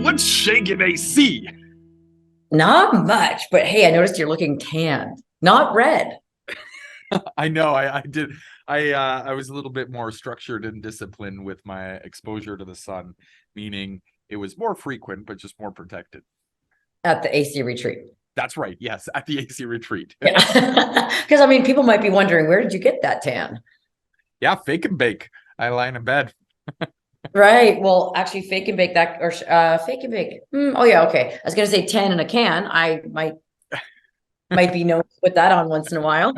What's shaking AC? Not much, but hey, I noticed you're looking tan, not red. I know I did. I was a little bit more structured and disciplined with my exposure to the sun, meaning it was more frequent, but just more protected. At the AC retreat. That's right. Yes, at the AC retreat. Yeah. Because I mean, people might be wondering, where did you get that tan? Yeah, fake and bake. I lie in bed. Right. Well, actually, fake and bake that, or fake and bake. Oh yeah, okay. I was gonna say 10 in a can. I might be known to put that on once in a while.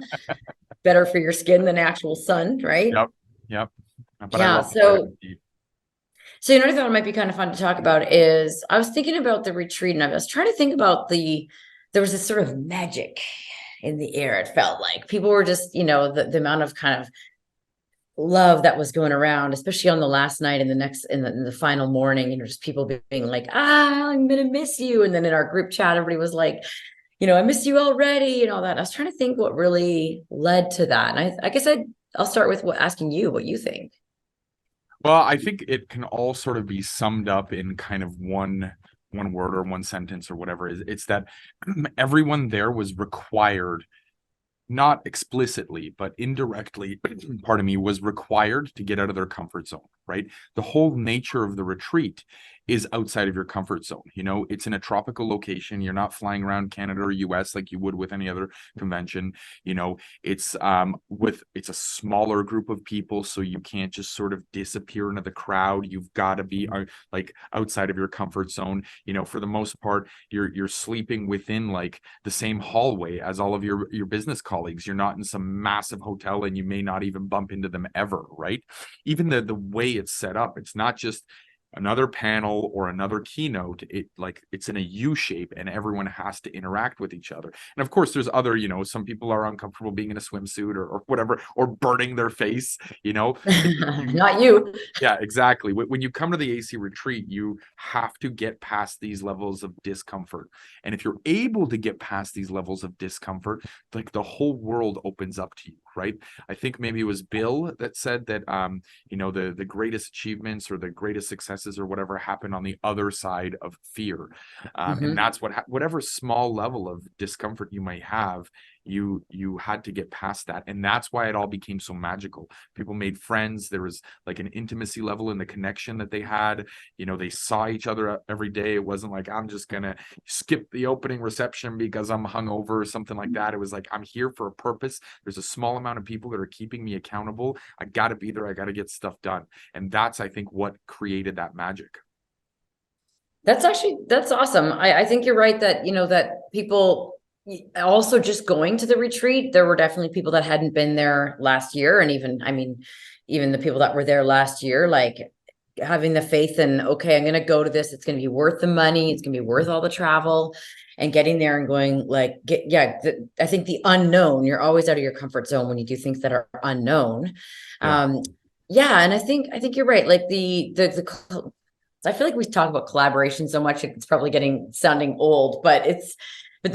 Better for your skin than actual sun, right? Yep, yep. But I Yeah. love the vitamin D. So another thing that might be kind of fun to talk about is I was thinking about the retreat, and I was trying to think about there was this sort of magic in the air. It felt like people were just, the amount of kind of love that was going around, especially on the last night and the next in the final morning, just people being like, I'm gonna miss you. And then in our group chat, everybody was like, I miss you already and all that. I was trying to think what really led to that. And I guess I'll start with asking you what you think. Well, I think it can all sort of be summed up in kind of one word or one sentence or whatever. It's that everyone there was required, not explicitly, but indirectly, pardon me, was required to get out of their comfort zone, right? The whole nature of the retreat is outside of your comfort zone. It's in a tropical location. You're not flying around Canada or US like you would with any other convention. It's it's a smaller group of people, so you can't just sort of disappear into the crowd. You've got to be like outside of your comfort zone. For the most part, you're sleeping within like the same hallway as all of your business colleagues. You're not in some massive hotel, and you may not even bump into them ever, right? Even the way it's set up, it's not just another panel or another keynote. It's in a U shape, and everyone has to interact with each other. And of course there's other, some people are uncomfortable being in a swimsuit or whatever, or burning their face. Not you. Yeah, exactly. When you come to the AC retreat, you have to get past these levels of discomfort. And if you're able to get past these levels of discomfort, like the whole world opens up to you, right? I think maybe it was Bill that said that the greatest achievements or the greatest successes or whatever happen on the other side of fear. And that's whatever small level of discomfort you might have, you had to get past that. And that's why it all became so magical. People made friends. There was like an intimacy level in the connection that they had. They saw each other every day. It wasn't like, I'm just gonna skip the opening reception because I'm hungover or something like that. It was like, I'm here for a purpose. There's a small amount of people that are keeping me accountable. I gotta be there. I gotta get stuff done. And that's, I think, what created that magic. That's awesome. I think you're right that, that people also just going to the retreat, there were definitely people that hadn't been there last year. And even the people that were there last year, like having the faith in, okay, I'm going to go to this. It's going to be worth the money. It's going to be worth all the travel, and getting there and going like, I think the unknown, you're always out of your comfort zone when you do things that are unknown. Yeah. Yeah. And I think you're right. Like I feel like we talk about collaboration so much, it's probably sounding old, but I'm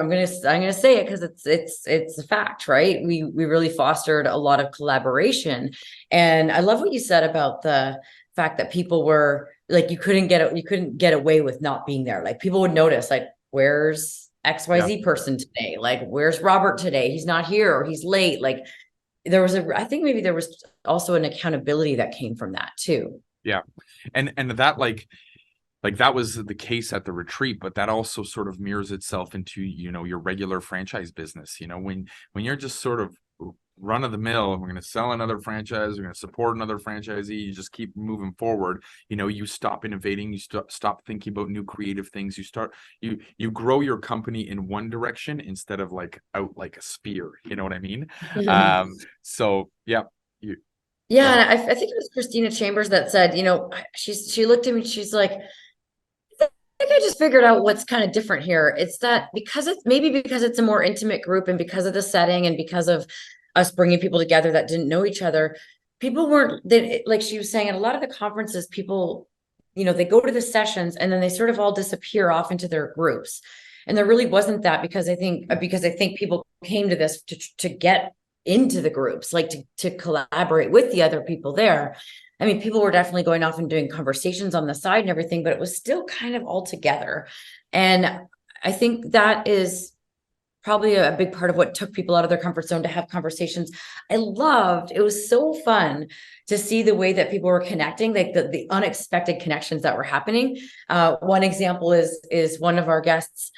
gonna say it because it's a fact, right? We really fostered a lot of collaboration, and I love what you said about the fact that people were like, you couldn't get away with not being there. Like people would notice, like, where's XYZ person today? Like, where's Robert today? He's not here, or he's late. Like I think maybe there was also an accountability that came from that too. Yeah. And that like that was the case at the retreat, but that also sort of mirrors itself into, your regular franchise business. When you're just sort of run of the mill, we're going to sell another franchise, we're going to support another franchisee, you just keep moving forward. You stop innovating, you stop thinking about new creative things. You grow your company in one direction instead of like out like a spear. You know what I mean? So yeah. Yeah, and I think it was Christina Chambers that said, she looked at me, she's like, I think I just figured out what's kind of different here. It's that because it's a more intimate group, and because of the setting, and because of us bringing people together that didn't know each other, people like she was saying, at a lot of the conferences, people, they go to the sessions and then they sort of all disappear off into their groups. And there really wasn't that, because I think people came to this to get into the groups, like to collaborate with the other people there. I mean, people were definitely going off and doing conversations on the side and everything, but it was still kind of all together. And I think that is probably a big part of what took people out of their comfort zone to have conversations. It was so fun to see the way that people were connecting, like the unexpected connections that were happening. One example is one of our guests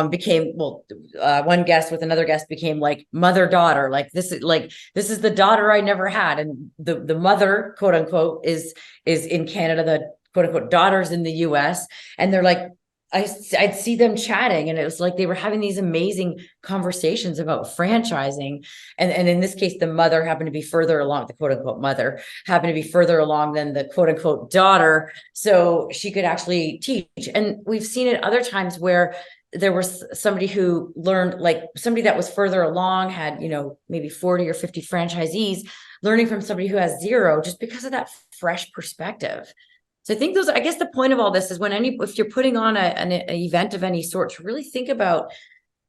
became, one guest with another guest became like mother-daughter. Like this is the daughter I never had. And the mother, quote unquote, is in Canada, the quote unquote daughter's in the US. And they're like, I'd see them chatting, and it was like they were having these amazing conversations about franchising. And in this case, the mother happened to be further along, the quote unquote mother happened to be further along than the quote unquote daughter. So she could actually teach. And we've seen it other times where there was somebody who learned, like somebody that was further along had, maybe 40 or 50 franchisees learning from somebody who has zero, just because of that fresh perspective. So I think I guess the point of all this is if you're putting on an event of any sort, to really think about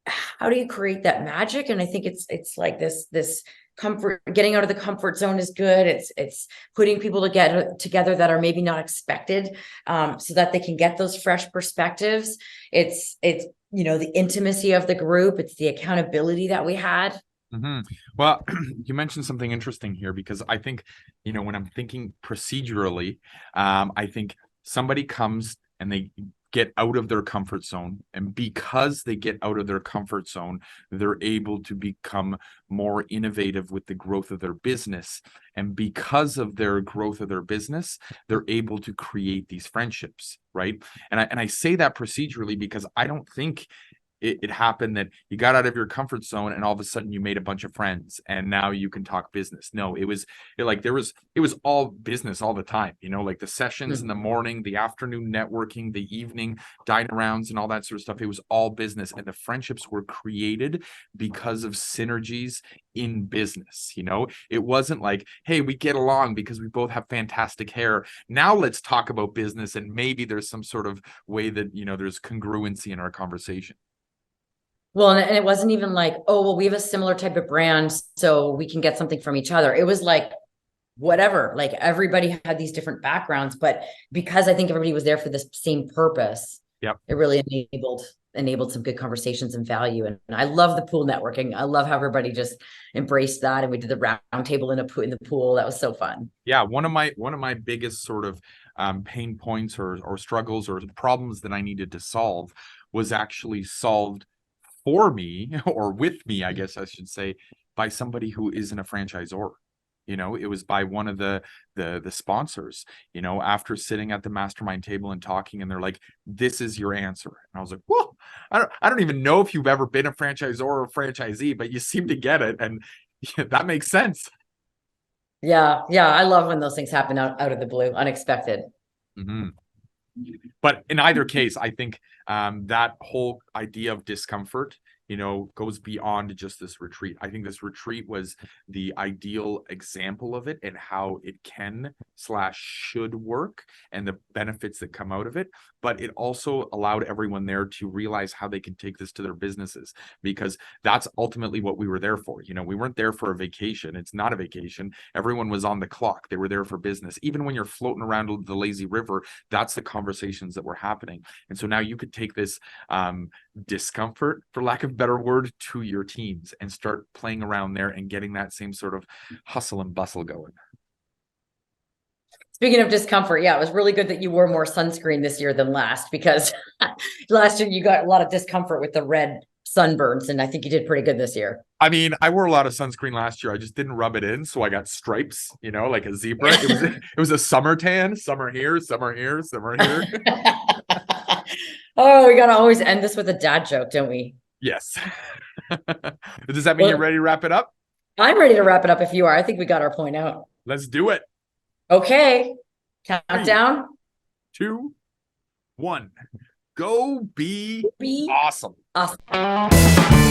how do you create that magic. And I think it's like this comfort, getting out of the comfort zone is good. It's putting people together that are maybe not expected, so that they can get those fresh perspectives. It's the intimacy of the group. It's the accountability that we had. Mm-hmm. Well, you mentioned something interesting here, because I think, when I'm thinking procedurally, I think somebody comes and they get out of their comfort zone. And because they get out of their comfort zone, they're able to become more innovative with the growth of their business. And because of their growth of their business, they're able to create these friendships, right? And I say that procedurally because I don't think it happened that you got out of your comfort zone and all of a sudden you made a bunch of friends and now you can talk business. No, it was all business all the time, like the sessions in the morning, the afternoon networking, the evening dine arounds and all that sort of stuff. It was all business, and the friendships were created because of synergies in business. It wasn't like, hey, we get along because we both have fantastic hair. Now let's talk about business, and maybe there's some sort of way that, there's congruency in our conversation. Well, and it wasn't even like, oh, well, we have a similar type of brand, so we can get something from each other. It was like, whatever, like everybody had these different backgrounds, but because I think everybody was there for this same purpose, yep, it really enabled some good conversations and value. And I love the pool networking. I love how everybody just embraced that. And we did the round table in the pool. That was so fun. Yeah. One of my biggest sort of pain points or struggles or problems that I needed to solve was actually solved for me, or with me, I guess I should say, by somebody who isn't a franchisor. It was by one of the sponsors, after sitting at the mastermind table and talking, and they're like, this is your answer. And I was like, well, I don't even know if you've ever been a franchisor or a franchisee, but you seem to get it. And that makes sense. Yeah. I love when those things happen out of the blue, unexpected. Mm-hmm. But in either case, I think that whole idea of discomfort, goes beyond just this retreat. I think this retreat was the ideal example of it, and how it can/should work, and the benefits that come out of it. But it also allowed everyone there to realize how they can take this to their businesses, because that's ultimately what we were there for. We weren't there for a vacation. It's not a vacation. Everyone was on the clock. They were there for business. Even when you're floating around the lazy river, that's the conversations that were happening. And so now you could take this discomfort, for lack of a better word, to your teams and start playing around there and getting that same sort of hustle and bustle going. Speaking of discomfort, yeah, it was really good that you wore more sunscreen this year than last, because last year you got a lot of discomfort with the red sunburns, and I think you did pretty good this year. I mean, I wore a lot of sunscreen last year. I just didn't rub it in, so I got stripes, like a zebra. It was a summer tan, summer here, summer here, summer here. Oh, we gotta always end this with a dad joke, don't we? Yes. Does that mean you're ready to wrap it up? I'm ready to wrap it up if you are. I think we got our point out. Let's do it. Okay. Countdown. 3, 2, 1. Go be awesome. Awesome.